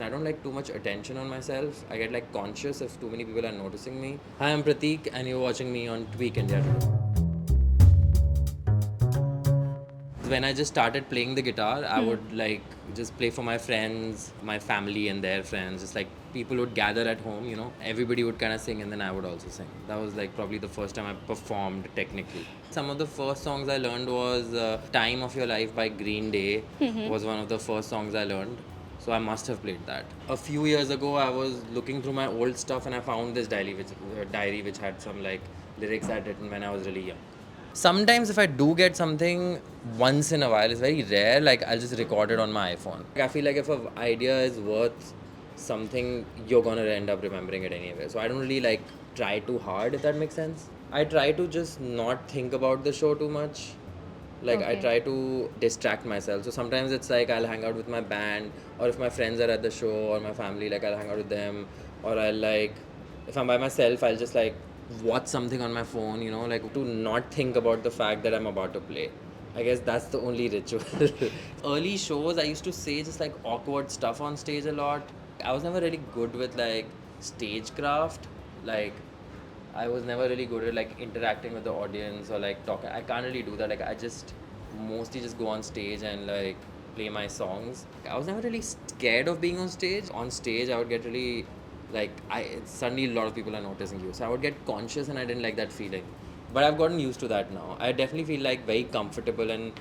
I don't like too much attention on myself. I get like conscious if too many people are noticing me. Hi, I'm Prateek and you're watching me on Tweak India today. When I just started playing the guitar, I would like just play for my friends, my family and their friends. Just like people would gather at home, you know, everybody would kind of sing and then I would also sing. That was like probably the first time I performed technically. Some of the first songs I learned was Time of Your Life by Green Day was one of the first songs I learned. So I must have played that. A few years ago, I was looking through my old stuff and I found this diary which had some like lyrics I'd written when I was really young. Sometimes if I do get something once in a while, it's very rare, like I'll just record it on my iPhone. I feel like if an idea is worth something, you're gonna end up remembering it anyway. So I don't really like try too hard, if that makes sense. I try to just not think about the show too much. Like I try to distract myself. So sometimes it's like I'll hang out with my band, or if my friends are at the show, or my family, like I'll hang out with them, or I'll like, if I'm by myself, I'll just like watch something on my phone, you know, like to not think about the fact that I'm about to play. I guess that's the only ritual. Early shows, I used to say just like awkward stuff on stage a lot. I was never really good with like stagecraft. Like I was never really good at like interacting with the audience or like talking. I can't really do that. Like I just mostly just go on stage and like play my songs. I was never really scared of being on stage. On stage, I would get really like suddenly a lot of people are noticing you. So I would get conscious and I didn't like that feeling. But I've gotten used to that now. I definitely feel like very comfortable and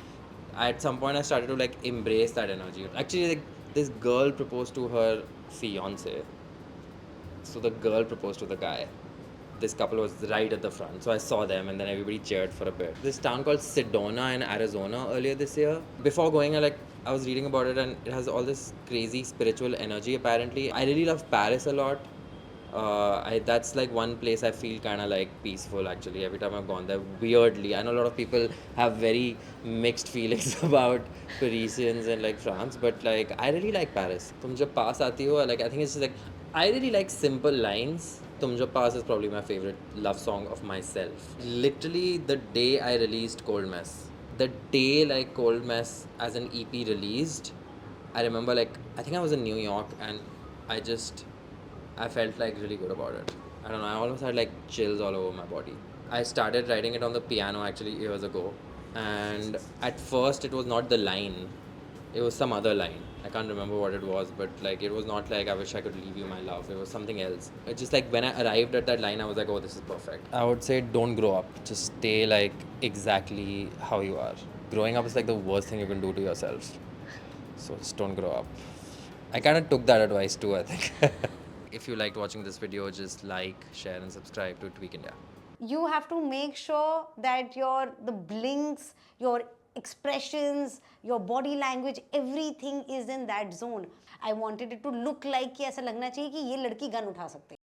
at some point I started to like embrace that energy. Actually, like this girl proposed to her fiance. So the girl proposed to the guy. This couple was right at the front, so I saw them, and then everybody cheered for a bit. This town called Sedona in Arizona earlier this year. Before going, I was reading about it, and it has all this crazy spiritual energy. Apparently, I really love Paris a lot. That's like one place I feel kind of like peaceful actually every time I've gone there. Weirdly, I know a lot of people have very mixed feelings about Parisians and like France, but like I really like Paris. तुम जब पास आती हो, like I think it's just like I really like simple lines. तुम जब पास is probably my favorite love song of myself. Literally the day I released Cold Mess, the day like Cold Mess as an EP released, I remember like I think I was in New York and I felt like really good about it. I don't know, I almost had like chills all over my body. I started writing it on the piano actually years ago. And at first, it was not the line, it was some other line. I can't remember what it was, but like it was not like I wish I could leave you, my love. It was something else. It's just like when I arrived at that line, I was like, oh, this is perfect. I would say don't grow up, just stay like exactly how you are. Growing up is like the worst thing you can do to yourself. So just don't grow up. I kind of took that advice too, I think. If you liked watching this video, just like, share, and subscribe to Tweak India. You have to make sure that the blinks, your expressions, your body language, everything is in that zone. I wanted it to look like कि ऐसा लगना चाहिए कि ये लड़की gun उठा सकती है.